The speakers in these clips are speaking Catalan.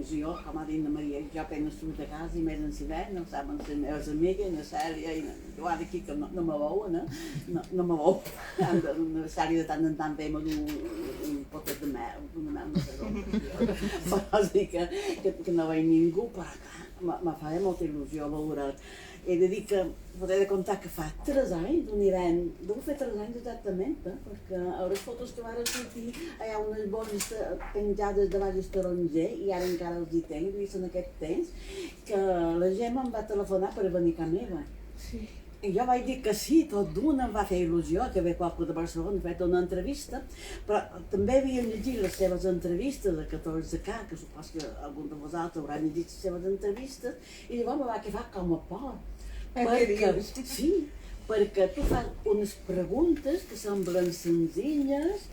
il·lusió, com ha dit la Maria, jo apenas surt de casa i més en l'hivern, no saben les meves amigues, la Cèlia, i jo ara aquí que no me veuen, no me veuen. La Cèlia de tant en tant ve un potet de mel, una mel no sé d'on. Però sí que no veig ningú, però clar, me fa molta il·lusió veure't. He de dir que, podré de contar que fa 3 anys, d'un hivern, deu fer 3 anys exactament, perquè a les fotos que van sortir hi ha unes bones penjades de baix taronger i ara encara els hi tenc, vist en aquest temps, que la Gemma em va telefonar per venir a casa meva. Sí. I jo vaig dir que sí, tot d'una em va fer il·lusió, que ve qualcú de Barcelona, ha fet una entrevista, però també havia llegit les seves entrevistes a 14K, que supos que algun de vosaltres haurà llegit les seves entrevistes, i llavors me va quedar com a por. Sí, perquè tu fas unes preguntes que semblen senzilles,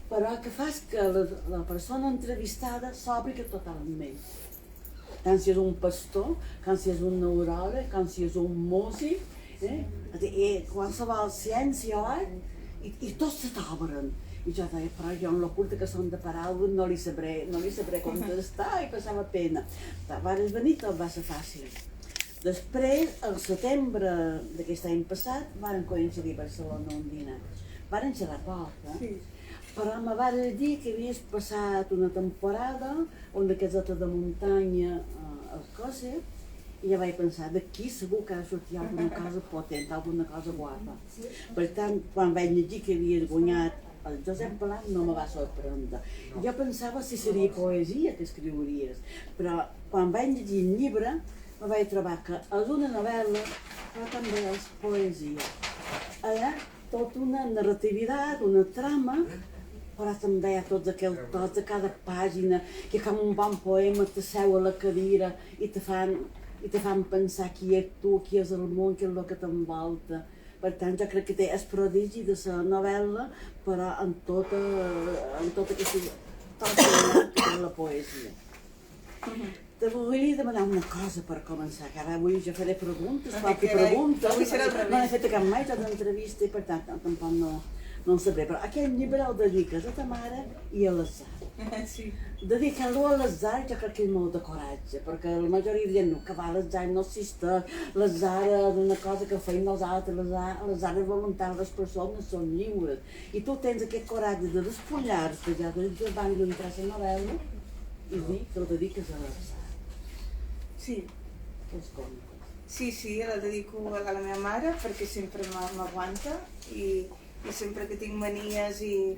però que fas que la persona entrevistada s'obri totalment. Tant si és un pastor, tant si és un neuròleg, tant si és un músic, qualsevol ciència o art, i tots se t'obren. I jo deia, però jo en la curta que són de paraules no li sabré contestar i passava pena. Vares venir, tot va ser fàcil. Després, al setembre d'aquest any passat, varen coincidir a Barcelona un dinar. Varen xerrar poc, però me vas dir que havies passat una temporada on de caseta de muntanya a Escòcia, i ja vaig pensar, d'aquí segur que ha de sortir alguna cosa potent, alguna cosa guapa. Per tant, quan vaig llegir que havies guanyat el Josep Pla, no me va sorprendre. Jo pensava si seria poesia que escriuries, però quan vaig llegir el llibre, me vaig trobar que és una novel·la, però també és poesia. Allà, tota una narrativitat, una trama, però també hi ha tots aquells tots de cada pàgina, que com un bon poema t'asseu a la cadira i te fan pensar qui ets tu, qui és el món, què és el que t'envolta. Per tant, jo crec que té el prodigi de la novel·la, però en tota aquesta la poesia. Te volia demanar una cosa per començar, que ara avui jo faré preguntes, qualque pregunta. No he fet cap mai d'entrevista i per tant tampoc no ho sabré, però aquest llibre el dediques a ta mare i a l'atzar. Sí. Dedicar-lo a l'atzar jo crec que és molt de coratge, perquè la majoria diuen que va, l'atzar no existeix, l'atzar és una cosa que feim nosaltres, l'atzar és voluntari, les persones són lliures. I tu tens aquest coratge de despullar-te ja des d'abans d'entrar a la novel·la i dir que el dediques a l'atzar. Sí. Què els contes? Sí, la dedico a la meva mare perquè sempre m'aguanta i sempre que tinc manies i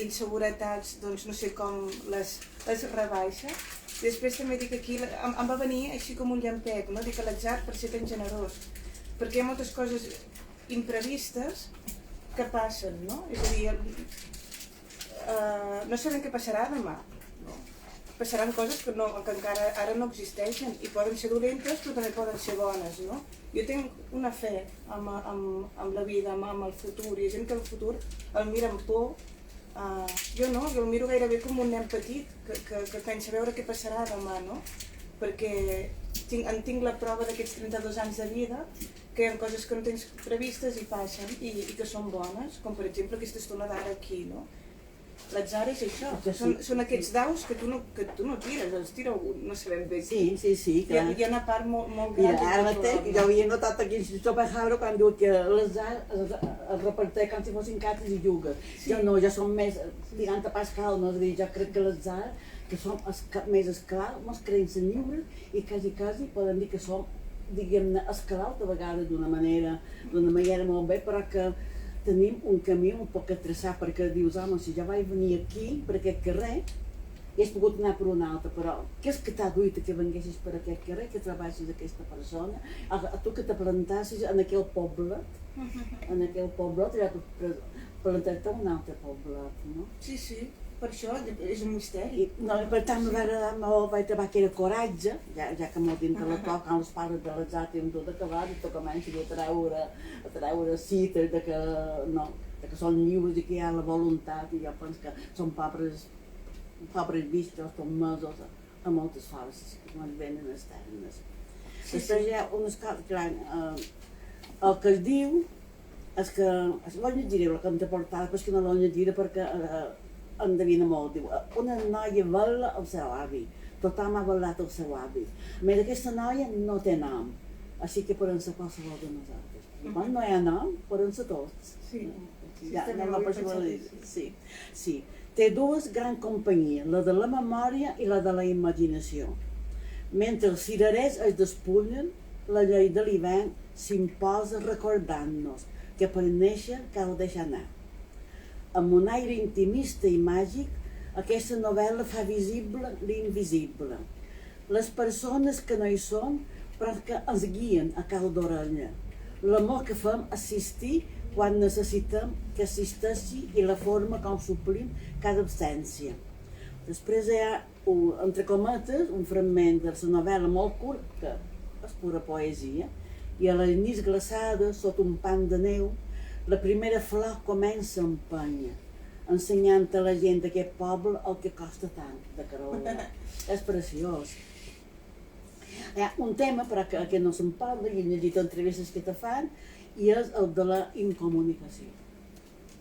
inseguretats, doncs no sé com les rebaixa. Després també dic aquí, em va venir així com un llampec, no? Dic a l'atzar per ser tan generós, perquè hi ha moltes coses imprevistes que passen, no? És a dir, no sabem què passarà demà, no? Passaran coses que encara ara no existeixen i poden ser dolentes però també poden ser bones, no? Jo tinc una fe amb la vida, amb el futur, i hi ha gent que el futur el mira amb por. Jo no, jo el miro gairebé com un nen petit que pensa veure què passarà demà, no? Perquè en tinc la prova d'aquests 32 anys de vida, que hi ha coses que no tens previstes i passen i que són bones, com per exemple aquesta estona d'ara aquí, no? L'atzar és això, són aquests daus que tu no tires, els tira algú, no sabem bé. Sí, clar. Hi ha una part molt gran. Mira, ara mateix, jo havia notat aquí a Schopenhauer quan diu que l'atzar es reparteix com si fossin cartes i jugues. Jo no, jo som més tirant a Pascal, no? És a dir, jo crec que l'atzar, que som més esclaus, ens creiem ser lliures i quasi podem dir que som, diguem-ne, esclaus a vegades d'una manera molt bé, però que tenim un camí un poc a traçar, perquè dius, home, si jo vaig venir aquí, per aquest carrer, i has pogut anar per un altre, però què és que t'ha duit que venguessis per aquest carrer, que treballis aquesta persona, a tu que te plantassis en aquell poblet, ja plantar-te en un altre poblet, no? Sí, per això és un misteri. Per tant, m'ho va agradar molt, vaig trobar que era coratge, ja que molt intel·lectual, quan els pares de l'atzar tenen tot acabat, i tu comences a treure cites de que són lliures i que hi ha la voluntat, i jo penso que són pobres vistos, són mesos a moltes forces que ens venen externes. Després hi ha unes coses, clar, el que es diu és que, l'ho llegiré, la que em té portada, però és que no l'ho llegiré perquè endevina molt, diu, una noia vela al seu avi, tothom ha ballat el seu avi. A més, aquesta noia no té nom, així que poden ser qualsevol de nosaltres. Quan no hi ha nom, poden ser tots. Sí. Ja, no sí, sí. Té dues grans companyies, la de la memòria i la de la imaginació. Mentre els cirerers es despullen, la llei de l'hivern s'imposa recordant-nos que per néixer cal deixar anar. Amb un aire intimista i màgic, aquesta novel·la fa visible l'invisible. Les persones que no hi són, però que ens guien a cal d'orella. L'amor que fem assistir quan necessitem que assisteixi i la forma com suplim cada absència. Després hi ha, entre cometes, un fragment de la novel·la molt curt, que és pura poesia, i a les nits glaçades, sota un pany de neu, la primera flor comença a empènyer, ensenyant a la gent d'aquest poble el que costa tant de carolar. És preciós. Hi ha un tema, però que no se'n parla, i he llegit entrevistes que te fan, i és el de la incomunicació.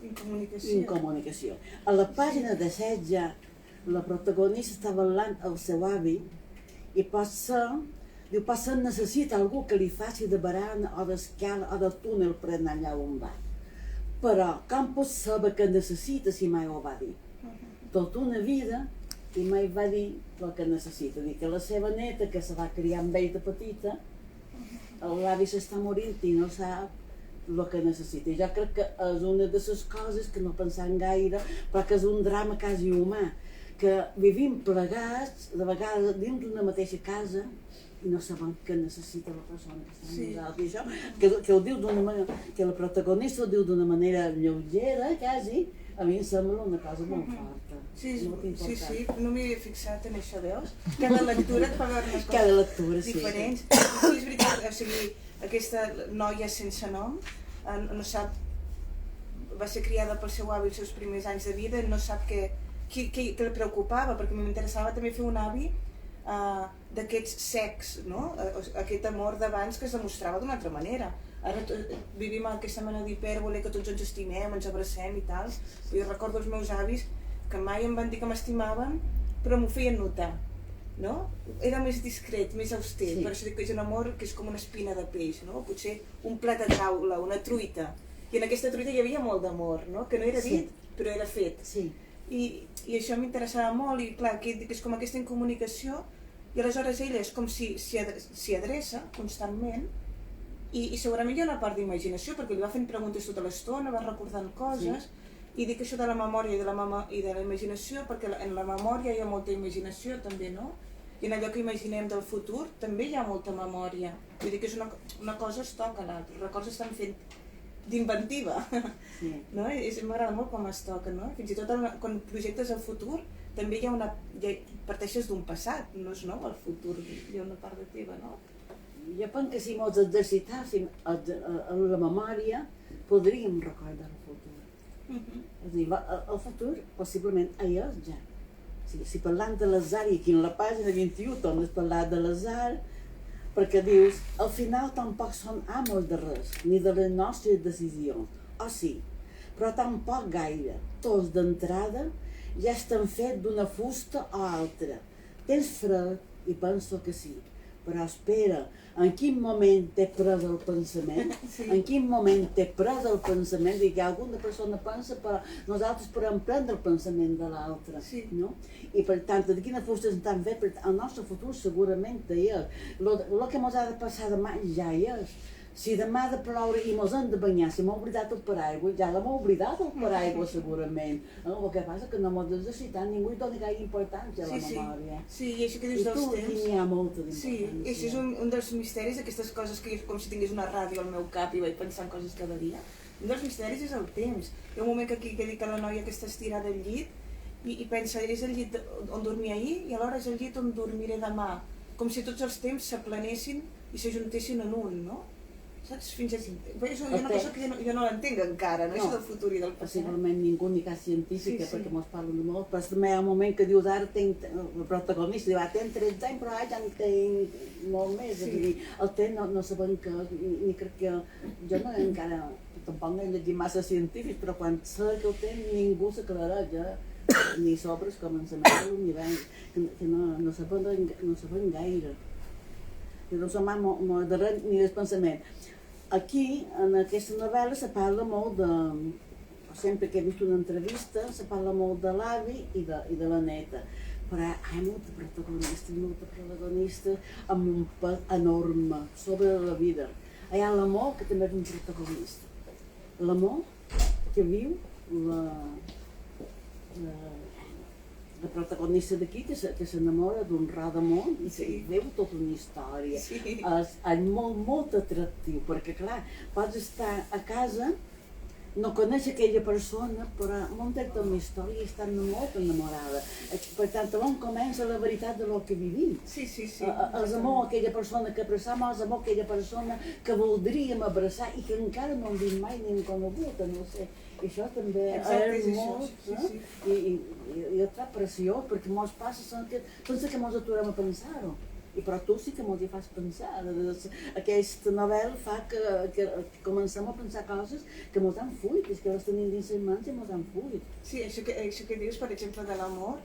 Incomunicació. A la pàgina de 16 ja, la protagonista està parlant el seu avi i potser necessita algú que li faci de barana o d'escala o de túnel per anar allà on va. Però com pot saber què necessita si mai ho va dir? Tota una vida i mai va dir el que necessita. Dir que la seva neta, que se va criar amb ell de petita, l'avi s'està morint i no sap el que necessita. Jo crec que és una de les coses que no pensam gaire, però que és un drama quasi humà, que vivim plegats, de vegades dins d'una mateixa casa, i no sabem què necessita la persona que està amb nosaltres. I això, que ho diu d'una manera, que la protagonista ho diu d'una manera lleugera, quasi, a mi em sembla una cosa molt forta. Sí, no m'hi havia fixat en això, veus? Cada lectura et fa veure unes coses diferents. Sí, és veritat, o sigui, aquesta noia sense nom, no sap, va ser criada pel seu avi els seus primers anys de vida, no sap què li preocupava, perquè m'interessava també fer un avi d'aquests secs, no? Aquest amor d'abans que es demostrava d'una altra manera. Ara vivim aquesta mena d'hipèrbole que tots ens estimem, ens abracem i tal. Jo recordo els meus avis que mai em van dir que m'estimaven, però m'ho feien notar, no? Era més discret, més auster, per això dic que és un amor que és com una espina de peix, no? Potser un plat a taula, una truita, i en aquesta truita hi havia molt d'amor, no? Que no era dit, però era fet. I això m'interessava molt, i clar, que és com aquesta incomunicació, i aleshores ella és com si s'hi adreça constantment, i segurament hi ha una part d'imaginació, perquè li va fent preguntes tota l'estona, va recordant coses, i dic això de la memòria i de la imaginació, perquè en la memòria hi ha molta imaginació també, no? I en allò que imaginem del futur també hi ha molta memòria. Vull dir que és una cosa es toca a l'altra, els records estan fent d'inventiva, no? M'agrada molt com es toca, no? Fins i tot quan projectes el futur també parteixes d'un passat, no és nou el futur, hi ha una part de teva, no? Jo penso que si ens exercitàssim en la memòria, podríem recordar el futur. És a dir, el futur possiblement hi és ja. Si parlant de l'atzar, i aquí en la pàgina 21 tornes a parlar de l'atzar, perquè dius, al final tampoc són amos de res, ni de les nostres decisions. Sí, però tampoc gaire. Tots d'entrada ja estan fets d'una fusta o altra. Tens fred? I penso que sí. Però espera, en quin moment t'he pres el pensament? En quin moment t'he pres el pensament? I que alguna persona pensa, però nosaltres podem prendre el pensament de l'altra, no? I per tant, de quina fusta estan fets, el nostre futur segurament hi és. El que ens ha de passar demà ja hi és. Si demà ha de ploure i ens hem de banyar, si m'ha oblidat el paraigua, ja l'hem oblidat el paraigua segurament. El que passa és que no m'ho necessitat, ningú hi dona gaire importància a la memòria. Sí, i això que dius dels temps... I n'hi ha molta d'importància. Sí, i això és un dels misteris, aquestes coses que com si tingués una ràdio al meu cap i vaig pensant coses cada dia. Un dels misteris és el temps. Hi ha un moment que dic a la noia que està estirada al llit i pensa, és el llit on dormia ahir i alhora és el llit on dormiré demà. Com si tots els temps s'aplanessin i s'ajuntessin en un, no? Saps? Fins així. És una cosa que jo no l'entenc encara, no? Això del futur i del passat. Possiblement ningú ni cap científica, perquè mos parlen de molt, però també hi ha un moment que dius, ara tenc, el protagonista diu, tenc 13 anys, però ara ja en tenc molt més. El temps no sabem que, ni crec que, jo no encara, tampoc no he llegit massa científics, però quan sé que el temps ningú s'aclareix, ni sobre el començament ni res, que no saben gaire. Que no som molt darrer ni del pensament. Aquí, en aquesta novel·la, se parla molt de... Sempre que he vist una entrevista, se parla molt de l'avi i de la neta. Però hi ha molta protagonista amb un pes enorme sobre la vida. Hi ha l'amor, que també és un protagonista. L'amor que viu la protagonista d'aquí, que s'enamora d'un Rodamont i que veu tota una història. És molt atractiu, perquè clar, pots estar a casa, no coneix aquella persona, però munta tota una història i està molt enamorada. Per tant, on comença la veritat de lo que vivim. És amor a aquella persona que abraçam, és amor a aquella persona que voldríem abraçar i que encara no hem vist mai ni hem conegut, no sé. I això també és molt, i és preciós, perquè molts passa sense que ens aturem a pensar-ho. Però tu sí que m'ho fas pensar. Aquesta novel·la fa que comencem a pensar coses que ens han fuit, és que les tenim dins les mans i ens han fuit. Sí, això que dius, per exemple, de l'amor,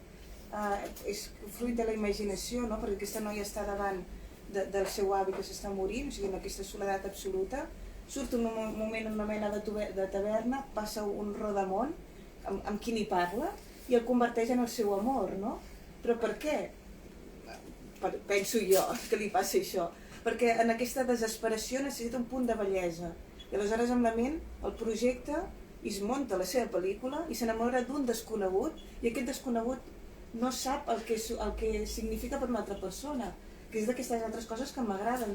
és fruit de la imaginació, no? Perquè aquesta noia està davant del seu avi que s'està morint, o sigui, en aquesta soledat absoluta, surt un moment en una mena de taverna, passa un Rodamont amb qui n'hi parla i el converteix en el seu amor, no? Però per què? Penso jo que li passa això, perquè en aquesta desesperació necessita un punt de bellesa i aleshores amb la ment el projecte i es munta la seva pel·lícula i s'enamora d'un desconegut i aquest desconegut no sap el que significa per una altra persona, que és d'aquestes altres coses que m'agraden.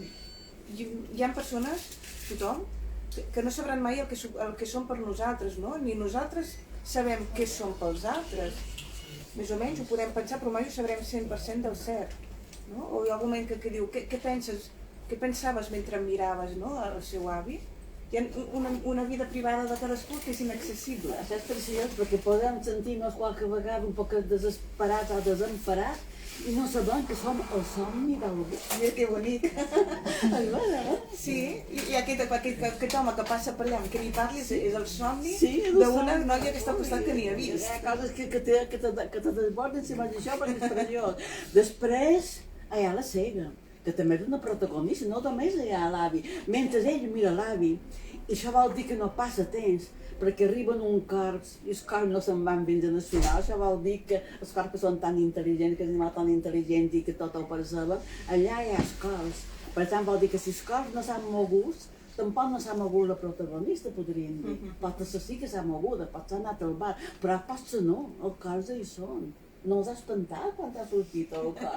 Hi ha persones, tothom, que no sabran mai el que són per nosaltres, no? Ni nosaltres sabem què som pels altres. Més o menys ho podem pensar, però mai ho sabrem 100% del cert. No? O hi ha algun moment que diu, què pensaves mentre em miraves, no? El seu avi? Hi ha una vida privada de cadascú que és inaccessible. Això és preciós perquè podem sentir-nos qualque vegada un poc desesperats o desemparats i no sabem que som el somni d'algú. Mira que bonic. Sí, i aquest home que passa per allà amb qui li parlis és el somni d'una noia que està al costat que ni ha vist. Hi ha coses que te desborden si vas això perquè és preciós. Després hi ha la cega, que també és una protagonista, no només hi ha l'avi. Mentre ell mira l'avi, i això vol dir que no passa temps, perquè arriben un corps i els corps no se'n van fins al final. Això vol dir que els corps que són tan intel·ligents, que és tan intel·ligent i que tot ho perceben, allà hi ha els corps. Per tant, vol dir que si els corps no s'han mogut, tampoc no s'ha mogut la protagonista, podríem dir. Pot ser sí que s'ha mogut, pot ser anat al bar, però pot ser no, els corps hi són. No els ha espantat quan ha sortit el cor,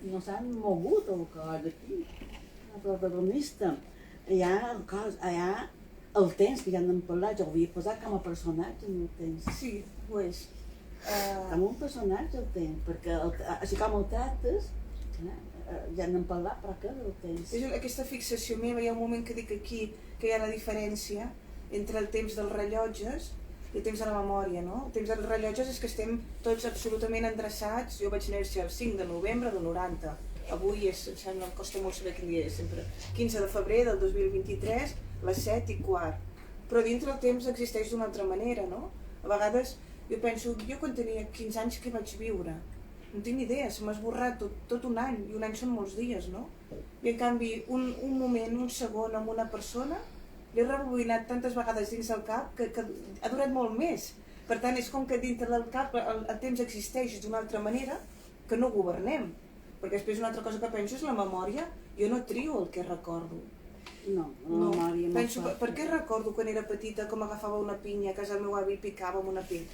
no s'han mogut el cor d'aquí. La protagonista, hi ha el cos, hi ha el temps que ja n'hem parlat, jo ho havia posat com a personatge en el temps. Sí, ho és. Com un personatge el temps, perquè així com el tractes, ja n'hem parlat, però què del temps? És aquesta fixació meva, hi ha un moment que dic aquí que hi ha la diferència entre el temps dels rellotges i el temps de la memòria, no? El temps dels rellotges és que estem tots absolutament endreçats. Jo vaig néixer el 5 de novembre del 90. Avui em costa molt saber quin dia és sempre. 15 de febrer del 2023, les 7:15. Però dintre el temps existeix d'una altra manera, no? A vegades jo penso, jo quan tenia 15 anys què vaig viure? No tinc ni idea, se m'ha esborrat tot un any, i un any són molts dies, no? I en canvi, un moment, un segon amb una persona, l'he rebobinat tantes vegades dins del cap que ha durat molt més. Per tant, és com que dintre del cap el temps existeix d'una altra manera que no governem. Perquè després una altra cosa que penso és la memòria. Jo no trio el que recordo. No, la memòria no. Penso, per què recordo quan era petita com agafava una pinya, que el meu avi picava amb una pell?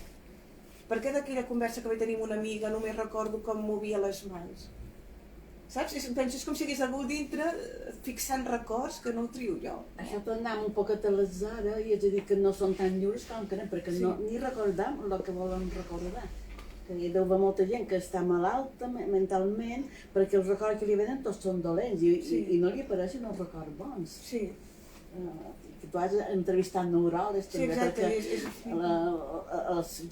Per què d'aquella conversa que vaig tenir amb una amiga només recordo com movia les mans? Saps? Penso és com si hagués algú dintre fixant records que no ho trio jo. Això tornem un poc a l'aleshores i és a dir que no són tan lliures com que perquè ni recordam el que volem recordar. Que hi deu haver molta gent que està malalta mentalment perquè els records que li venen tots són dolents i no li apareixen els records bons. Sí. Tu has entrevistat neuròlegs també, perquè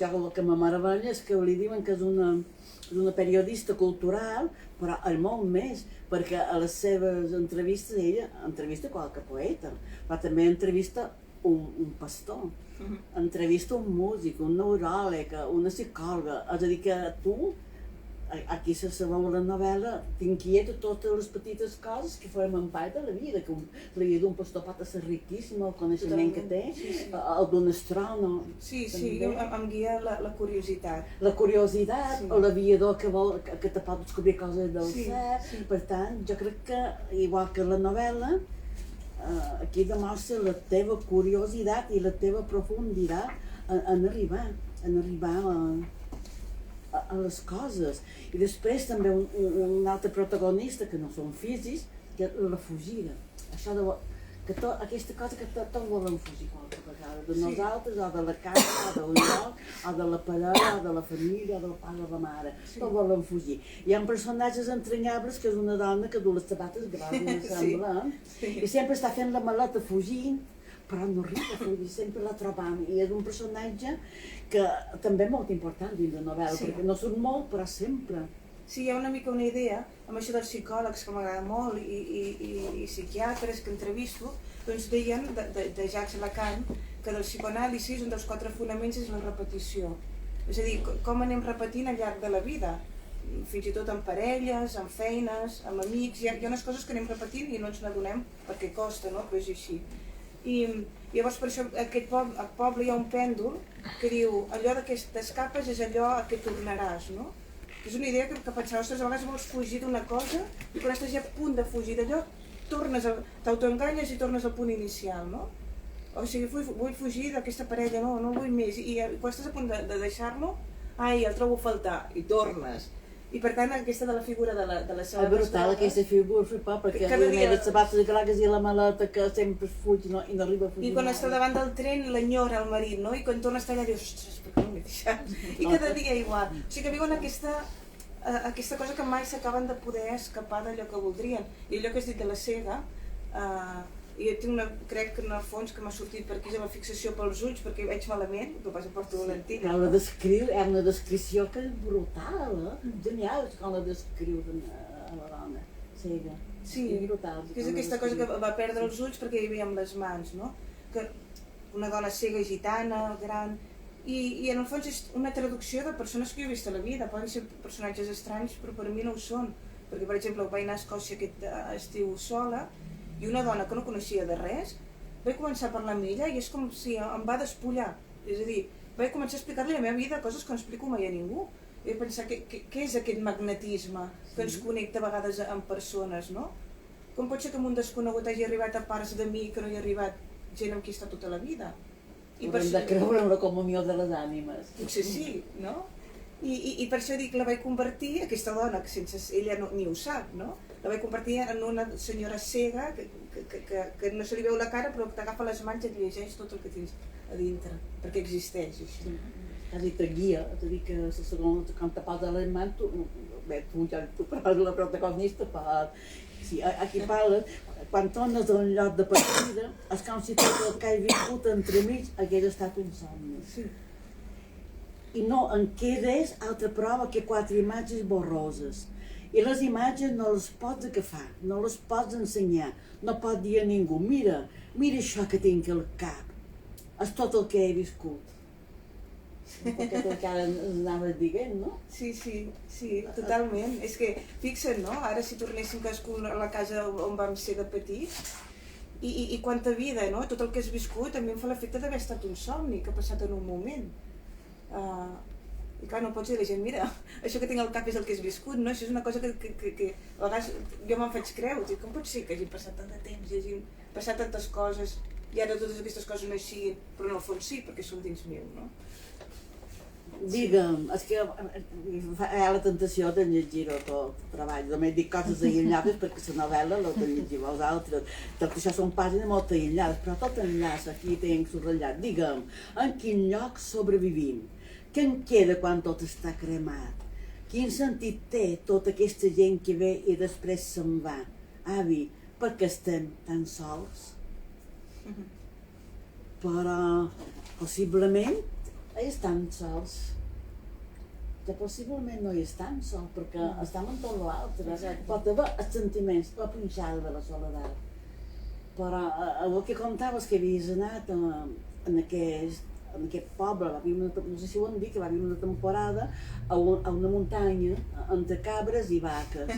el que me meravella és que li diuen que és una periodista cultural, però el molt més, perquè a les seves entrevistes ella entrevista qualque poeta, però també entrevista un pastor. entrevista un músic, un neuròleg, una psicòloga, és a dir que tu, aquí se sabeu la novel·la, t'inquieta totes les petites coses que formen part de la vida, que la vida d'un pastor pot ser riquíssima, el coneixement que té, el d'un astrònom. Sí, em guia la curiositat. La curiositat, o l'aviador que te pot descobrir coses del cel. Per tant, jo crec que, igual que la novel·la, aquí demostra la teva curiositat i la teva profunditat en arribar a les coses. I després també un altre protagonista, que no són físics, que és la fugida. Això aquesta cosa que tots volen fugir qualque vegada, de nosaltres, o de la casa, o d'un lloc, o de la parella, o de la família, o del pare o de la mare. Tots volen fugir. Hi ha personatges entranyables que és una dona que du les sabates grans, em sembla, i sempre està fent la maleta fugint, però no arriba a fugir, sempre la trobam. I és un personatge que també és molt important dins la novel·la, perquè no surt molt, però sempre. Sí, hi ha una mica una idea, amb això dels psicòlegs que m'agrada molt, i psiquiatres que entrevisto, doncs deien, de Jacques Lacan, que del psicoanàlisi un dels 4 fonaments és la repetició. És a dir, com anem repetint al llarg de la vida, fins i tot amb parelles, amb feines, amb amics, hi ha unes coses que anem repetint i no ens n'adonem perquè costa, no? Però és així. I llavors per això al poble hi ha un pèndol que diu allò d'aquestes capes és allò a què tornaràs, no? És una idea que pensava, ostres, a vegades vols fugir d'una cosa i quan estàs ja a punt de fugir d'allò t'autoenganyes i tornes al punt inicial, no? O sigui, vull fugir d'aquesta parella, no el vull més, i quan estàs a punt de deixar-lo, ai, el trobo a faltar, i tornes. I per tant, aquesta de la figura de la seva brutal, aquesta figura, perquè les sabates grogues i la maleta que sempre fuig i no arriba a fugir. I quan està davant del tren l'enyora el marit, no? I quan torna a estar allà dius, ostres, per què no m'he deixat? I cada dia igual. O sigui que viuen aquesta cosa que mai s'acaben de poder escapar d'allò que voldrien. I allò que has dit de la cega, jo crec que en el fons que m'ha sortit per aquí és la fixació pels ulls perquè veig malament, que passa porto una lentina. És una descripció que és brutal, genial com la descriu a la dona cega. Sí, que és aquesta cosa que va perdre els ulls perquè hi havia amb les mans, no? Que una dona cega, gitana, gran, i en el fons és una traducció de persones que jo he vist a la vida, poden ser personatges estranys però per mi no ho són, perquè per exemple vaig anar a Escòcia aquest estiu sola i una dona que no coneixia de res, vaig començar a parlar amb ella i és com si em va despullar. És a dir, vaig començar a explicar-li la meva vida, coses que no explico mai a ningú. I vaig pensar, què és aquest magnetisme que ens connecta a vegades amb persones, no? Com pot ser que un desconegut hagi arribat a parts de mi que no hi ha arribat gent amb qui està tota la vida? Haurem de creure en la comunió de les ànimes. Potser sí, no? I per això dic, la vaig convertir, aquesta dona, que sense ella ni ho sap, no? La vaig convertir en una senyora cega que no se li veu la cara però t'agafa les mans i et llegeix tot el que tens a dintre, perquè existeix això. Has dit et guia, és a dir que quan te posa les mans, tu parles la protagonista, aquí parles, quan tornes a un lloc de partida, és com si tot el que has viscut entremig hagués estat un somni. I no en quedes altra prova que 4 imatges borroses. I les imatges no les pots agafar, no les pots ensenyar, no pots dir a ningú, mira això que tinc al cap, és tot el que he viscut. Perquè és el que ara ens anaves dient, no? Sí, totalment. És que, fixa't, no? Ara si tornéssim cadascú a la casa on vam ser de petits, i quanta vida, no? Tot el que has viscut a mi em fa l'efecte d'haver estat un somni que ha passat en un moment. I clar, no pots dir a la gent, mira, això que tinc al cap és el que has viscut, no? Això és una cosa que a vegades jo me'n faig creure, com pot ser que hagi passat tant de temps, hagi passat tantes coses, i ara totes aquestes coses no hi siguin, però en el fons sí, perquè són dins meu, no? Digue'm, és que hi ha la tentació de llegir-ho tot el treball, només dic coses aïllades perquè la novel·la l'heu de llegir vosaltres, tot això són pàgines molt aïllades, però tot enllaç, aquí tinc subratllat. Digue'm, en quin lloc sobrevivim? Què en queda quan tot està cremat? Quin sentit té tota aquesta gent que ve i després se'n va? Avi, per què estem tan sols? Però possiblement estan sols. Que possiblement no hi estan sols, perquè estem en tot l'altre. Pot haver els sentiments, la punxada de la soledat. Però el que contaves que havies anat en aquest en aquest poble, va viure no sé si ho han dit, que va viure una temporada a una muntanya entre cabres i vaques.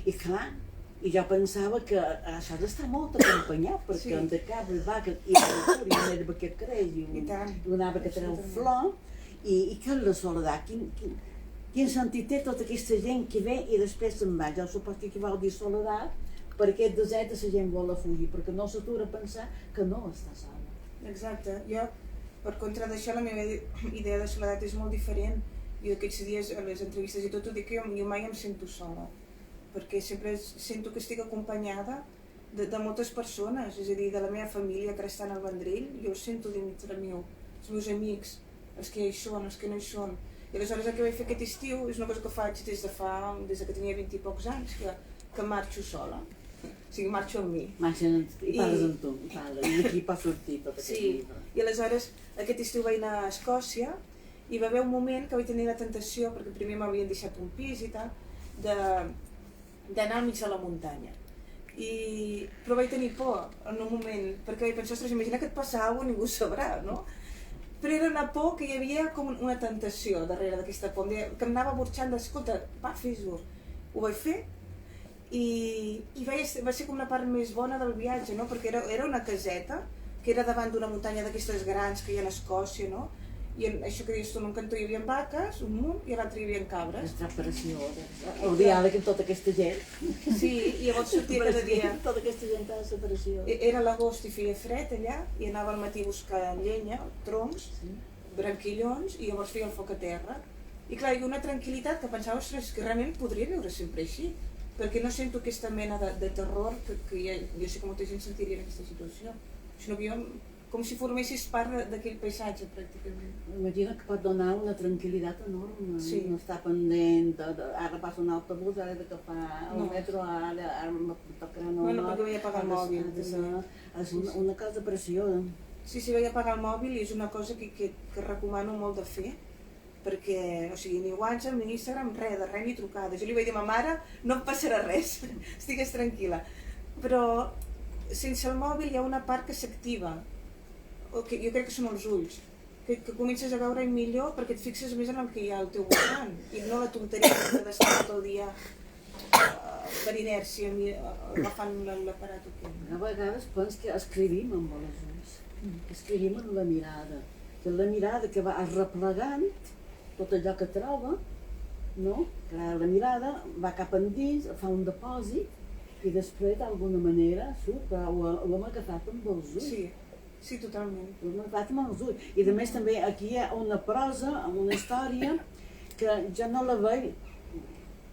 I clar, i jo pensava que això ha d'estar molt acompanyat, perquè entre cabres, vaques i una herba que creix i un arbre que treu flor, i què és la soledat? Quin sentit té tota aquesta gent que ve i després se'n va? Jo suposo que aquí vol dir soledat, per aquest desert la gent vol a fugir, perquè no s'atura a pensar que no està sola. Exacte. Jo, per contra d'això, la meva idea de soledat és molt diferent. Jo aquests dies, a les entrevistes i tot, ho dic que jo mai em sento sola, perquè sempre sento que estic acompanyada de moltes persones, és a dir, de la meva família que estan al Vendrell, jo ho sento dintre meu, els meus amics, els que hi són, els que no hi són. I aleshores el que vaig fer aquest estiu és una cosa que faig des que tenia 20 i pocs anys, que marxo sola. O sigui, marxo amb mi. I parles amb tu, i d'aquí pot sortir tot aquest llibre. I aleshores aquest estiu vaig anar a Escòcia i va haver un moment que vaig tenir la tentació, perquè primer m'havien deixat un pis i tal, d'anar al mig de la muntanya. Però vaig tenir por en un moment, perquè vaig pensar, ostres, imagina que et passa alguna cosa i ningú sabrà, no? Però era una por que hi havia com una tentació darrere d'aquesta por, que em anava burxant d'escolta, va, fes-ho. Ho vaig fer i va ser com una part més bona del viatge, no? Perquè era una caseta que era davant d'una muntanya d'aquestes grans que hi ha a Escòcia, no? I això que dius tu, en un cantó hi havia vaques, un munt, i a l'altre hi havia cabres. És preciós, el diàleg amb tota aquesta gent. Sí, i llavors sortia cada dia. Tota aquesta gent ha de ser preciós. Era l'agost i feia fred allà, i anava al matí a buscar llenya, troncs, branquillons, i llavors feia el foc a terra. I clar, hi havia una tranquil·litat que pensava, ostres, que realment podria viure sempre així, perquè no sento aquesta mena de terror que jo sé que molta gent sentiria en aquesta situació, sinó que jo com si formessis part d'aquell paisatge, pràcticament. Imagina que pot donar una tranquil·litat enorme, no està pendent, ara passa un autobús, ara he d'agafar el metro, ara em tocarà no. No, perquè vaig apagar el mòbil. És una cosa preciosa. Sí, vaig apagar el mòbil i és una cosa que recomano molt de fer, perquè, o sigui, ni WhatsApp ni Instagram, res ni trucades. Jo li vaig dir a ma mare, no em passarà res, estigues tranquil·la. Però sense el mòbil hi ha una part que s'activa, jo crec que són els ulls, que comences a veure millor perquè et fixes més en el que hi ha al teu voltant i no la tonteria que d'estar tot el dia per inèrcia agafant l'aparat. A vegades penso que escrivim amb els ulls, escrivim amb la mirada, que la mirada que va arreplegant tot allò que troba, no? La mirada va cap endins, fa un depòsit i després d'alguna manera surt, ho hem agafat amb els ulls. Sí, totalment. Ho hem agafat amb els ulls. I a més també aquí hi ha una prosa, una història, que jo no la veig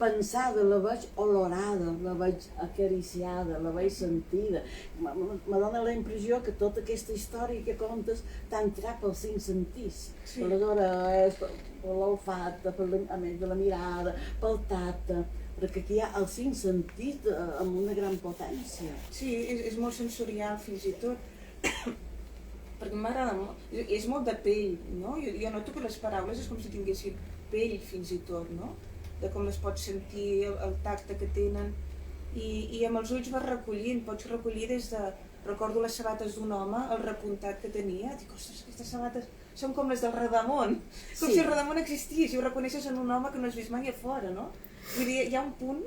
pensada, la veig olorada, la veig acariciada, la veig sentida. Me dona la impressió que tota aquesta història que contes t'ha entrat pels 5 sentits. Per les orelles, per l'olfacte, a més de la mirada, pel tacte, perquè aquí hi ha els 5 sentits amb una gran potència. Sí, és molt sensorial fins i tot, perquè m'agrada molt, és molt de pell, no? Jo noto que les paraules és com si tinguessin pell fins i tot, no? De com les pots sentir, el tacte que tenen, i amb els ulls vas recollint, pots recollir des de... Recordo les sabates d'un home, el repuntat que tenia, dic, ostres, aquestes sabates són com les del Redamont, com si el Redamont existís, i ho reconeixes en un home que no has vist mai a fora, no? Vull dir, hi ha un punt...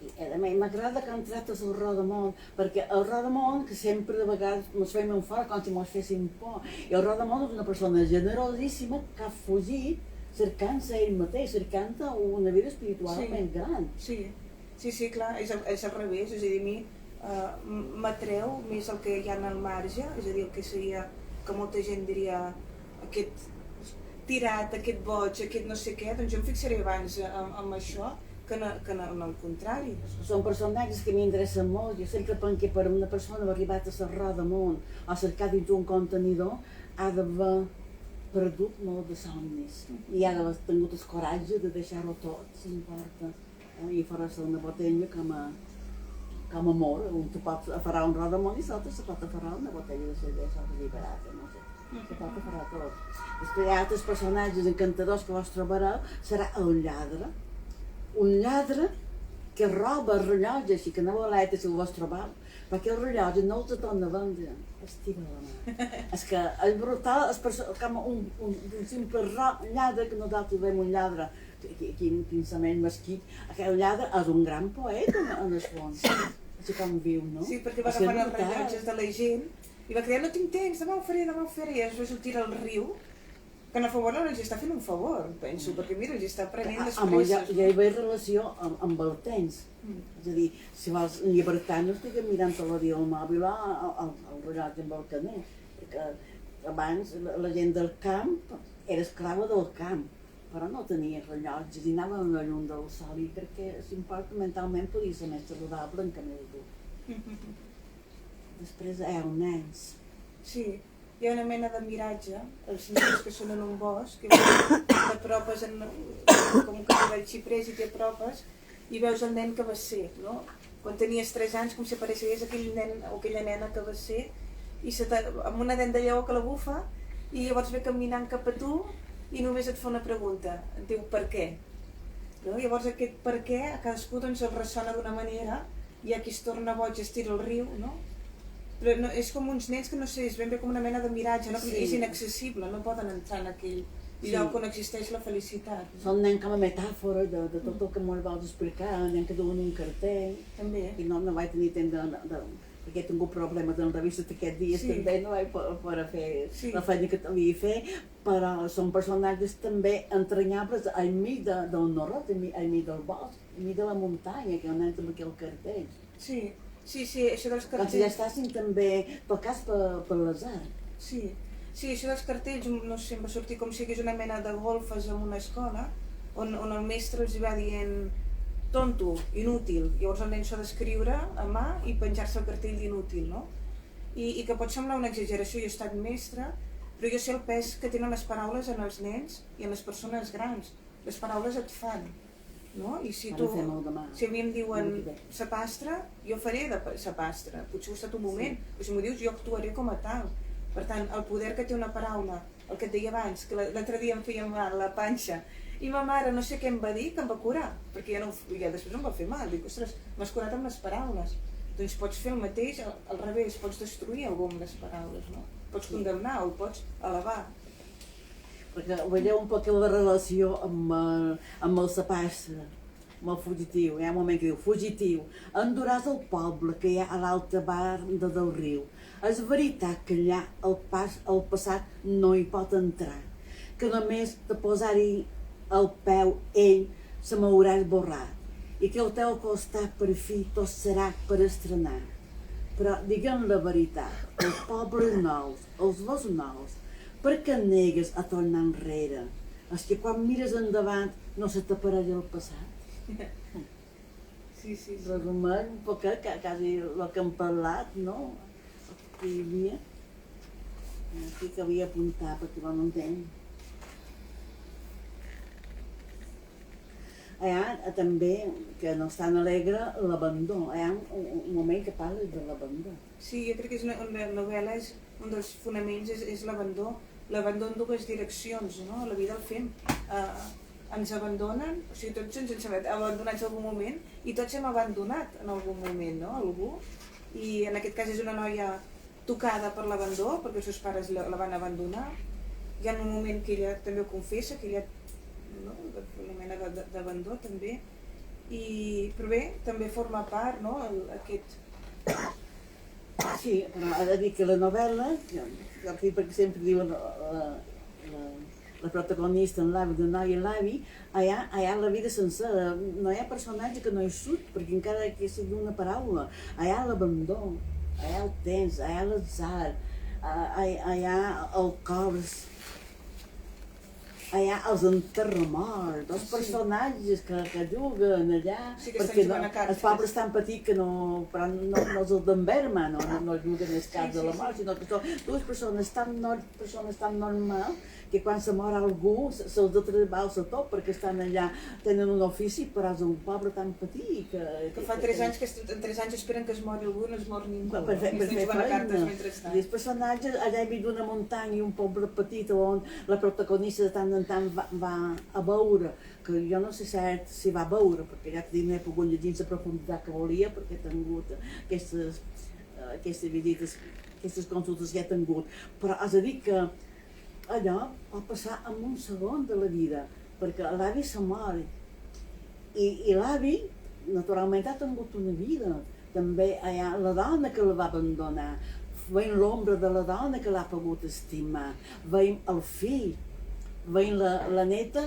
M'agrada que em trates el Rodamont, perquè el Rodamont, que sempre de vegades ens fem fora com si ens féssim por, i el Rodamont és una persona generosíssima que ha fugit cercant-se ell mateix, cercant una vida espiritual més gran. Sí, clar, és al revés, és a dir, a mi m'atreu més el que hi ha al marge, és a dir, el que seria, que molta gent diria, aquest tirat, aquest boig, aquest no sé què, doncs jo em fixaré abans amb això, que en el contrari. Són personatges que m'interessen molt. Jo sempre penso que per una persona ha arribat a ser Rodamont o cercar dins un contenidor ha d'haver perdut molt de somnis i ha d'haver tingut el coratge de deixar-ho tot, si importa. I farà-se una botella com a amor. Tu pots aferrar un Rodamont i l'altre se pot aferrar una botella de cervesa liberada, no sé. Se pot aferrar tot. Després hi ha altres personatges encantadors que vos trobareu, serà el lladre. Un lladre que roba el rellotge, així que no voleta si ho vols trobar, perquè el rellotge no els torna a vendre. Estima la mà. És que és brutal, és com un simple lladre, que nosaltres veiem un lladre, quin pensament mesquit. Aquell lladre és un gran poeta en el fons. Així com viu, no? Sí, perquè va agafant els rellotges de la gent i va crear, no tinc temps, demà ho faré, i després ho tira al riu, que en el favor no els està fent un favor, penso, perquè mira, els està prenent les presses. Ja hi va relació amb el temps. És a dir, si vols llibertat no estiguem mirant tot el dia al mòbil al rellotge amb el caner, perquè abans la gent del camp era esclava del camp, però no tenia rellotges i anava a la llum del sol i crec que s'importa mentalment podia ser més saludable en canvi dur. Després els nens. Sí, hi ha una mena de miratge, els nens que són en un bosc, que t'apropes com que el xiprers i t'apropes i veus el nen que va ser, no? Quan tenies 3 anys com si apareixés aquell nen o aquella nena que va ser i amb una dent de lleó que la bufa i llavors ve caminant cap a tu i només et fa una pregunta, et diu per què? No? Llavors aquest per què a cadascú doncs, el ressona d'una manera, hi ha qui es torna boig i es tira al riu, no? Però no, és com uns nens que no sé, és ben bé com una mena de miratge, no? Sí. És inaccessible, no poden entrar en aquell lloc on existeix la felicitat. No? Són nens com a metàfora de tot el que molt vols explicar, nens que duen un cartell. També. I no vaig tenir temps perquè he tingut problemes en revistes aquests dies, també no vaig poder fer la feina que havia de fer, però són personatges també entranyables enmig del norot, enmig del bosc, enmig de la muntanya, que hi ha un nen amb aquell cartell. Sí, això dels cartells... Com si ja estàssim també tocats per l'atzar. Sí, això dels cartells, no sé, em va sortir com si hagués una mena de golfes en una escola, on el mestre els va dient tonto, inútil, llavors el nen s'ha d'escriure a mà i penjar-se el cartell d'inútil, no? I que pot semblar una exageració, jo he estat mestre, però jo sé el pes que tenen les paraules en els nens i en les persones grans. Les paraules et fan. No? I si a mi em diuen sapastre, jo faré de sapastre, potser ha estat un moment, però si m'ho dius jo actuaré com a tal. Per tant, el poder que té una paraula, el que et deia abans, que l'altre dia em feia mal la panxa, i ma mare no sé què em va dir, que em va curar, perquè ja després em va fer mal, dic, ostres, m'has curat amb les paraules. Doncs pots fer el mateix, al revés, pots destruir algú amb les paraules, no? Pots condemnar o pots elevar. Perquè veieu un poc la relació amb el sapastre, amb el fugitiu. Hi ha un moment que diu, fugitiu, enduràs el poble que hi ha a l'alta banda del riu. És veritat que allà el passat no hi pot entrar, que només de posar-hi el peu ell se m'haurà esborrat i que al teu costat per fi tot serà per estrenar. Però diguem la veritat, els pobles nous, els dos nous, per què negues a tornar enrere? És que quan mires endavant no se t'apareix el passat. Sí. Resumant un poc quasi el que hem parlat, no? El que hi havia. Aquí que havia apuntat perquè no entenc. Hi ha també, que no és tan alegre, l'abandó. Hi ha un moment que parles de l'abandó. Sí, jo crec que és una novel·la, un dels fonaments és l'abandó. L'abandó en dues direccions, no? La vida el fem. Ens abandonen, o sigui, tots ens hem abandonats en algun moment i tots hem abandonat en algun moment, no? Algú. I en aquest cas és una noia tocada per l'abandó, perquè els seus pares la van abandonar. Hi ha un moment que ella també ho confessa, que ella una mena d'abandó també, però bé, també forma part, no? Aquest... Sí, però ha de dir que la novel·la, perquè sempre diuen la protagonista en l'avi d'un noi i l'avi, allà la vida sencera, no hi ha personatge que no hi surt, perquè encara que sigui una paraula, allà l'abandó, allà el temps, allà l'atzar, allà el cos, allà els enterramorts, els personatges que juguen allà, perquè els pobles tan petits que no els d'enverma, no juguen els caps de la mort, sinó que són dues persones tan normals que quan se mor algú se'ls de treballar a tot perquè estan allà, tenen un ofici, però és un poble tan petit que fa 3 anys que en 3 anys esperen que es mori algú i no es mor ningú. Per fer feina. I els personatges allà hi havia una muntanya i un poble petit on la protagonista de tant en tant va a veure, que jo no sé cert si va veure, perquè ja t'he dit, no he pogut llegir la profunditat que volia, perquè he tingut aquestes visites, aquestes consultes que he tingut, però has de dir que allò pot passar en un segon de la vida, perquè l'avi se mor, i l'avi naturalment ha tingut una vida, també hi ha la dona que la va abandonar, veiem l'ombra de la dona que l'ha pogut estimar, veiem el fill, veiem la neta,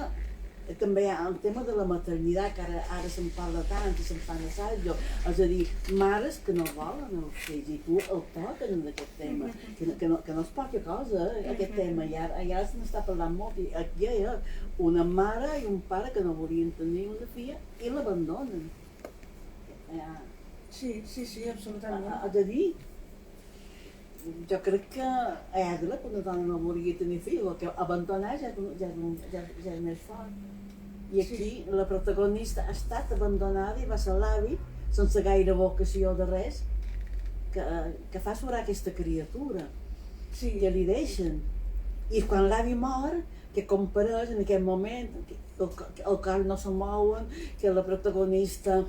també hi ha el tema de la maternitat, que ara se'n parla tant i se'n fan assajos, és a dir, mares que no volen els fills, i tu el toques en aquest tema, que no és poca cosa, aquest tema, i ara se n'està parlant molt, i aquí hi ha una mare i un pare que no volien tenir una filla i l'abandonen. Sí, absolutament. És a dir, jo crec que és la que una dona no volia tenir fill, que abandonar ja és més fort. I aquí la protagonista ha estat abandonada i va ser l'avi, sense gaire vocació de res, que fa surar aquesta criatura, que li deixen. I quan l'avi mor, que compareix en aquest moment, el cor no se mouen, que la protagonista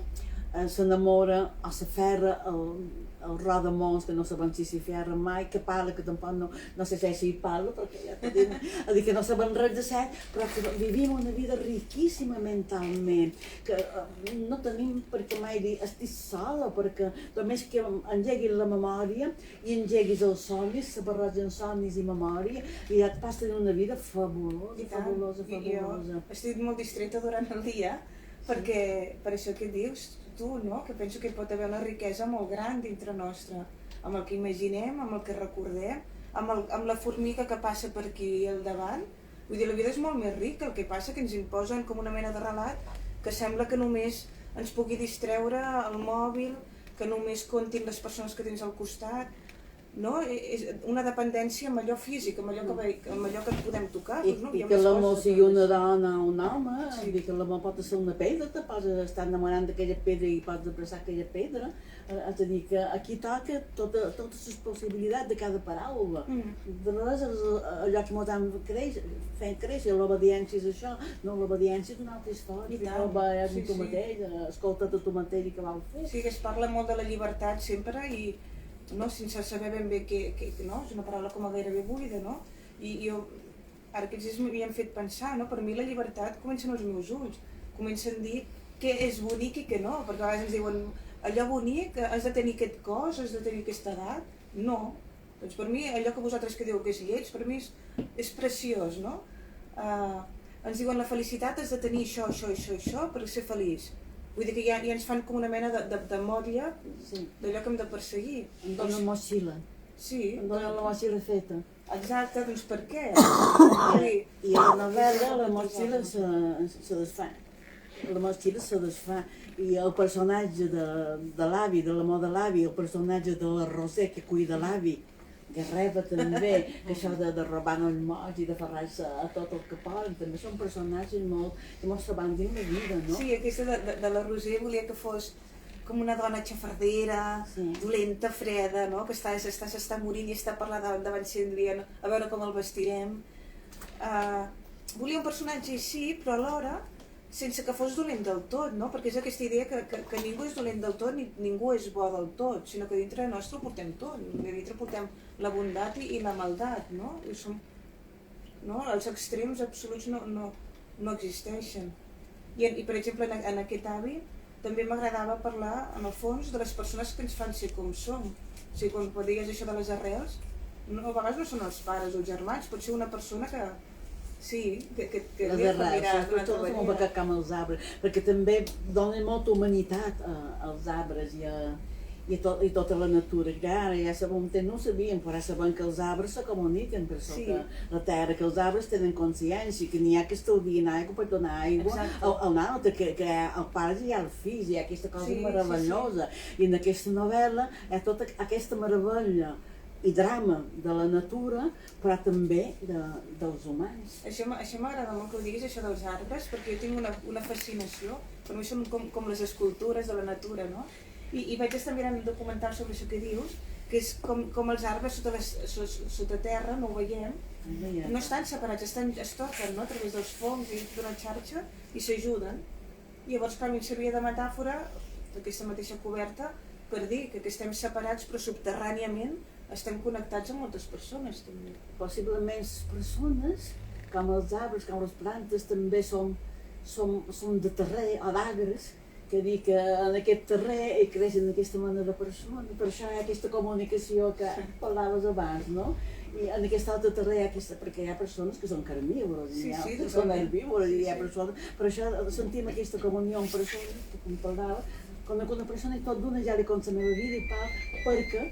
s'enamora o s'aferra al rodamons, que no sabem si s'hi ferra mai, que parla, que tampoc no sé si hi parla, perquè ja t'he dit, que no sabem res de cert, però que vivim una vida riquíssima mentalment, que no tenim per què mai dir estic sola, perquè només que engeguis la memòria i engeguis els somnis, se barregen somnis i memòria, i ja et passes una vida fabulosa. Jo estic molt distreta durant el dia, perquè per això que dius tu, no? Que penso que hi pot haver una riquesa molt gran dintre nostra, amb el que imaginem, amb el que recordem, amb la formiga que passa per aquí al davant. Vull dir, la vida és molt més rica, el que passa que ens imposen com una mena de relat que sembla que només ens pugui distreure el mòbil, que només comptin les persones que tens al costat, no? És una dependència amb allò físic, amb allò que podem tocar. I que l'amor sigui una dona o un home, que l'amor pot ser una pedra, te pots estar enamorant d'aquella pedra i pots abraçar aquella pedra. És a dir, que aquí toca totes les possibilitats de cada paraula. De vegades allò que ens han fent créixer, l'obediència és això, no, l'obediència és una altra història, és tu mateix, escolta't a tu mateix i què vol fer. Sí, que es parla molt de la llibertat sempre i no, sense saber ben bé què, no? És una paraula com a gairebé buida, no? I jo, ara aquests dies m'havien fet pensar, no? Per mi la llibertat comença en els meus ulls, comencen a dir què és bonic i què no, perquè a vegades ens diuen allò bonic, has de tenir aquest cos, has de tenir aquesta edat, no. Doncs per mi allò que vosaltres que diu que és lleig, per mi és preciós, no? Ens diuen la felicitat has de tenir això per ser feliç. Vull dir que ja ens fan com una mena de motlla d'allò que hem de perseguir. Em dona una motxilla. Sí. Em dona la motxilla feta. Exacte, doncs per què? I a la novel·la la motxilla se desfà. La motxilla se desfà. I el personatge de l'avi, de l'amor de l'avi, el personatge de la Roser que cuida l'avi, que reba també, que això de robar els mots i de ferrar-se a tot el que poden, també són personatges que mos saben dins la vida, no? Sí, aquesta de la Roser volia que fos com una dona xafardera, dolenta, freda, no? Que s'està morint i està parlant davant seu dient a veure com el vestirem. Volia un personatge així, però alhora sense que fos dolent del tot, no? Perquè és aquesta idea que ningú és dolent del tot ni ningú és bo del tot, sinó que dintre nostre ho portem tot, dintre portem la bondat i la maldat, no? Els extrems absoluts no existeixen. I per exemple, en aquest avi també m'agradava parlar, en el fons, de les persones que ens fan ser com som. O sigui, quan digues això de les arrels, a vegades no són els pares o els germans, pot ser una persona que sí, que les arrels, sobretot com a cacam als arbres, perquè també donen molta humanitat als arbres i tota la natura. Ja sabem, no ho sabíem, però ja sabem que els arbres se comuniquen per sota la terra, que els arbres tenen consciència, que n'hi ha que estalvien aigua per donar aigua a un altre, que el pare i els fills, hi ha aquesta cosa meravellosa. I en aquesta novel·la hi ha tota aquesta meravella i drama de la natura, però també dels humans. Això m'agrada molt que ho diguis, això dels arbres, perquè jo tinc una fascinació, per mi són com les escultures de la natura, no? I vaig estar mirant un documental sobre això que dius, que és com els arbres sota terra, no ho veiem, no estan separats, es toquen, no?, a través dels fongs i d'una xarxa i s'ajuden. Llavors, per mi em servia de metàfora d'aquesta mateixa coberta per dir que estem separats però subterràniament estem connectats amb moltes persones també. Possiblement les persones, com els arbres, com les plantes, també som de terrer o d'arbres, que dir que en aquest terrer hi creixen d'aquesta manera persones, per això hi ha aquesta comunicació que parlaves abans, no? I en aquest altre terrer perquè hi ha persones que són carnívores, hi ha que són herbívores, hi ha persones, per això sentim aquesta comunió amb persones, que com parlava, quan una persona i tot d'una ja li conta la meva vida i tal, perquè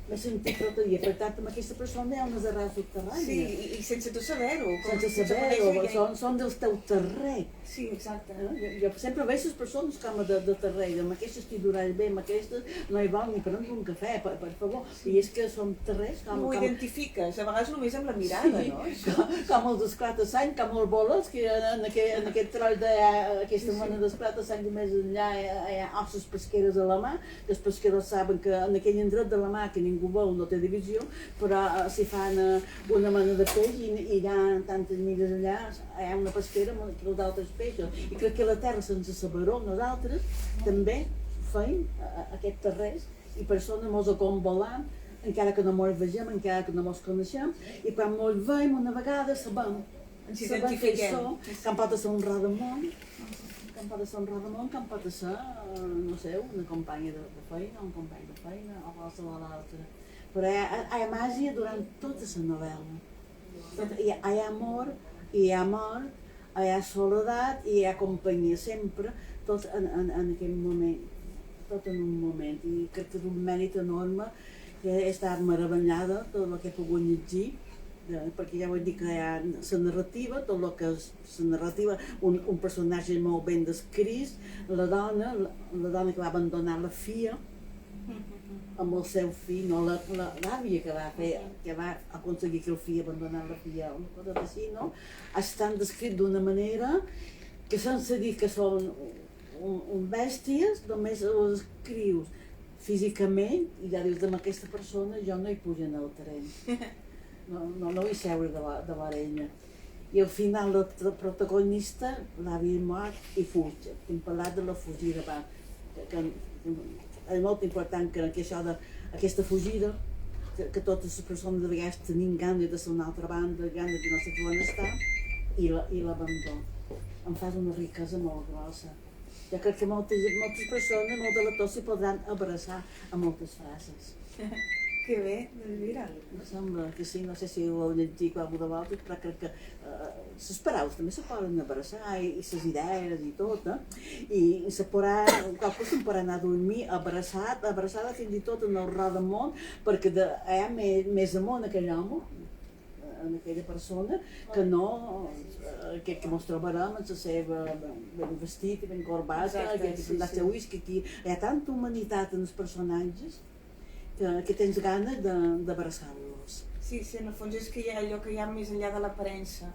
m'he sentit protegida, per tant, amb aquesta persona hi ha unes arrels subterrànies. Sí, i sense tu saber-ho. Sense saber-ho, són del teu terrer. Sí, exacte. Jo sempre veig les persones com de terrer, amb aquestes t'hi duraré bé, amb aquestes no hi vol ni prendre un cafè, per favor. I és que són terrers com... Ho identifiques, a vegades només amb la mirada, no? Com els esclata-sang, com els boles, que en aquest tros d'aquesta mena d'esclata-sang i més enllà hi ha osses pesqueres a la mà, que els pesqueros saben que en aquell indret de la mà que ningú vol, no té divisió, però s'hi fan una mena de peix i allà, tantes milles allà, hi ha una pesquera amb d'altres peixos. I crec que la terra, sense saber-ho, nosaltres també feim aquest terrers i persones mos acombolam, encara que no mos vegem, encara que no mos coneixem, i quan mos veiem una vegada sabem que hi som, que pot ser un rodamont, que pot ser un rodamont, que pot ser, no sé, una companya de feina, un company de feina, o qualsevol altra. Però hi ha màgia durant tota la novel·la. Hi ha amor, hi ha mort, hi ha soledat i hi ha companyia sempre, tot en aquell moment, tot en un moment. I crec que és un mèrit enorme, que he estat meravellada tot el que he pogut llegir, perquè ja vull dir que hi ha la narrativa, tot el que és la narrativa, un personatge molt ben descrit, la dona que va abandonar la filla amb el seu fill, no l'àvia que va aconseguir que el fill abandonés la filla, una cosa així, no? Estan descrits d'una manera que sense dir que són bèsties, només els escrius físicament i ja dius, amb aquesta persona jo no hi pujo en el tren. No vull seure de l'orella. I al final el protagonista, l'àvia mort i fuig. Hem parlat de la fugida, que és molt important que aquesta fugida, que totes les persones de vegades tenim ganes de ser una altra banda, ganes de no sé on estar, i l'abandó. Em fas una riquesa molt grossa. Jo crec que moltes persones, molts lectors s'hi podran abraçar a moltes frases. Que bé, doncs mira. Em sembla que sí, no sé si ho heu llegit qualcú de vosaltres, però crec que les paraules també se poden abraçar i les idees i tot, i qualcú se'n podrà anar a dormir abraçada fins i tot en el rodamont, perquè hi ha més amor en aquell home, en aquella persona, que no que mos trobarem amb la seva ben vestit i ben corbata, que la seva whisky, hi ha tanta humanitat en els personatges que tens ganes d'abraçar-los. Sí, en el fons és que hi ha allò que hi ha més enllà de l'aparença,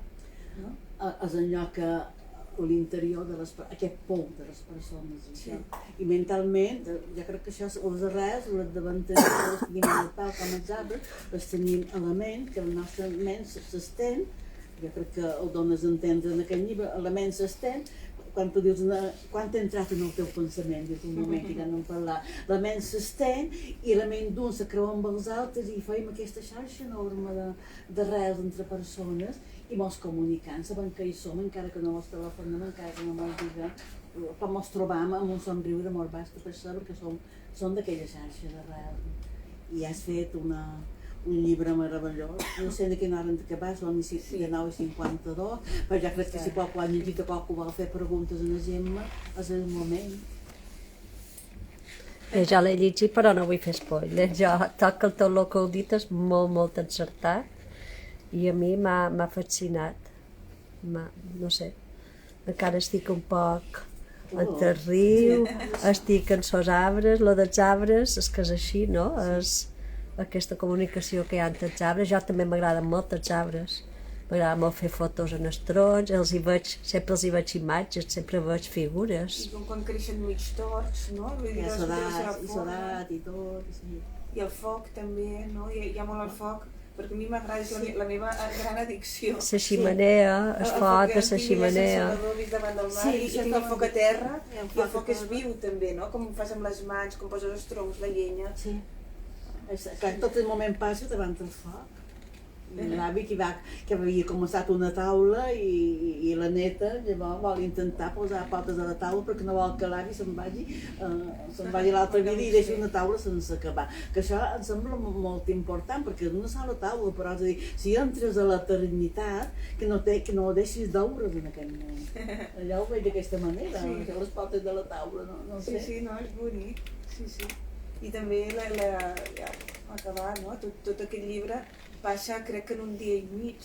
no? És allò que l'interior aquest pou de les persones. Sí. I mentalment, jo crec que això, els arrels, les davanteres, les tenim al pal com els arbres, les tenim a la ment, que el nostre ment s'estén, jo crec que ho dones a entendre en aquest llibre, la ment s'estén, quan tu dius, quan t'ha entrat en el teu pensament, dius un moment que ja no en parlar, la ment s'estén i la ment d'un se creu amb els altres i feim aquesta xarxa enorme d'arrels entre persones i mos comunicant, sabem que hi som, encara que no mos telefonem, encara que no mos diguem, quan mos trobam amb un somriure molt basta per saber que som d'aquella xarxa d'arrels. I has fet un llibre meravellós, no sé de quina hora en què va, són de 9:52, però ja crec que si qualcú ha llegit o qualcú vol fer preguntes a la Gemma, és el moment. Jo l'he llegit però no vull fer spoiler, tot que tot el que heu dit és molt encertat i a mi m'ha fascinat, no sé, encara estic un poc entre el riu, estic en els arbres, lo dels arbres, és que és així, no? És aquesta comunicació que hi ha entre els arbres, jo també m'agraden molt els arbres M'agrada molt fer fotos en els trons, sempre els hi veig imatges, sempre veig figures. I quan creixen mig torts, no? Vull dir, I les fotos de la i forma. sodat i tot, sí. I el foc també, no? Hi ha molt el foc, perquè a mi m'agrada, és la meva gran addicció. La ximenea, el foc de la ximenea. El davant del mar, Sí, i tinc el foc a terra, I el i el foc foc a és terra. viu també, no? Com ho fas amb les mans, com poses els troncs, la llenya. Sí. Que tot el moment passa davant del foc. L'avi que havia començat una taula i la neta llavors vol intentar posar potes a la taula perquè no vol que l'avi se'n vagi l'altre dia i deixi una taula sense acabar. Que això em sembla molt important perquè és una sola taula, però és a dir, si entres a l'eternitat, que no ho deixis d'oure's en aquell moment. Allò ho veig d'aquesta manera, Sí. les potes de la taula, no Sí, sé. sí, no, és bonic. Sí, sí. I també ja, acabar, no? Tot aquest llibre passa, crec que en un dia i mig.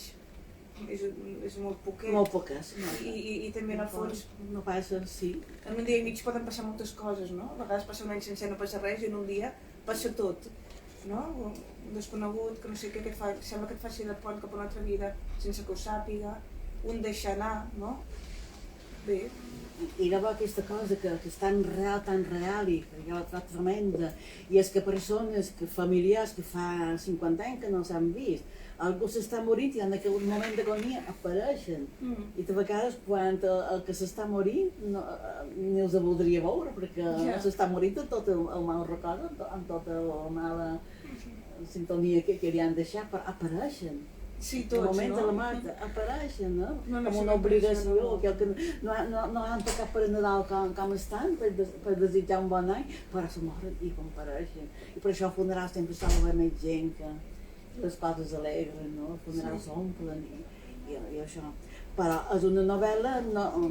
És molt poquet. Molt poques. No. I també en el fons, no passa, sí. en un dia i mig poden passar moltes coses, no? A vegades passa un any sencer, no passa res, i en un dia passa tot, no? Un desconegut, que no sé què, sembla que et faci de pont cap a una altra vida sense que ho sàpiga, un deixar anar, no? Bé. I llavors aquesta cosa que és tan real i que jo la trobo tremenda, i és que persones, familiars que fa 50 anys que no s'han vist, algú s'està morint i en aquell moment d'agonia apareixen. I de vegades quan el que s'està morint ni els voldria veure perquè s'està morint amb tot el mal record, amb tota la mala sintonia que li han deixat, però apareixen. Sí, En tots, el moment de la no? mort apareixen, no? No, Com sí, una obligació, no. que no han tocat per Nadal com estan, per desitjar un bon any, però se moren i compareixen. I per això els funerals sempre s'ha d'haver més gent, que les coses alegren, no? Els funerals s'omplen i això. Però és una novel·la,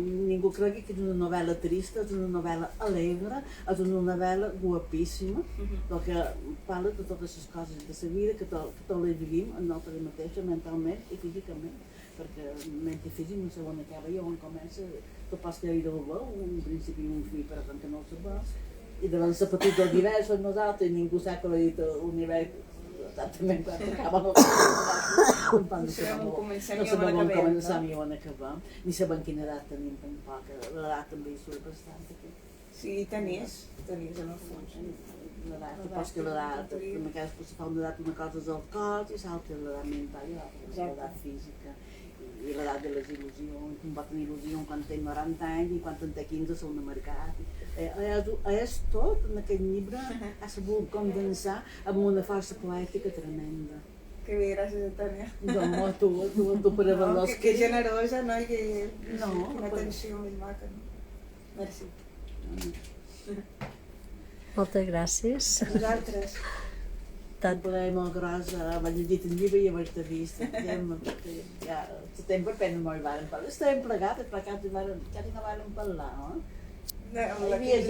ningú cregui que és una novel·la trista, és una novel·la alegre, és una novel·la guapíssima, perquè parla de totes les coses de la vida, que tot les vivim en nosaltres mateixes, mentalment i físicament, perquè ment i físic no sé on acaba i on comença, tu pots creure el veu, un principi i un fi, però que no ho sabeu, i davant la petita del divers som nosaltres, i ningú sap que l'ha dit l'univers exactament quan acaba No sabem on comencem i on acabem, ni on acabem, ni sabem quina edat tenim tampoc, l'edat també hi surt bastant aquí. Sí, tenies en el fons. L'edat, tu pots que l'edat, en cas se fa una edat una cosa és el cos i l'altra és l'edat mental i l'altra és l'edat física. I l'edat de les il·lusions, un pot tenir il·lusió quan té 90 anys i quan en té 15 són un mercat. És tot en aquest llibre, ha sabut condensar amb una força poètica tremenda. Que bé, gràcies, Tània. No, tu per haver No, que escrit. generosa, no? I que No, una atenció més maca, no? Merci. Moltes gràcies. A vosaltres. Un plaer molt gros haver llegit el llibre i haver-te vist. Ja, el temps per pena no hi vàrem parlar. Estàvem plegats, però quasi no vàrem parlar, no? Amb Hi la havia gent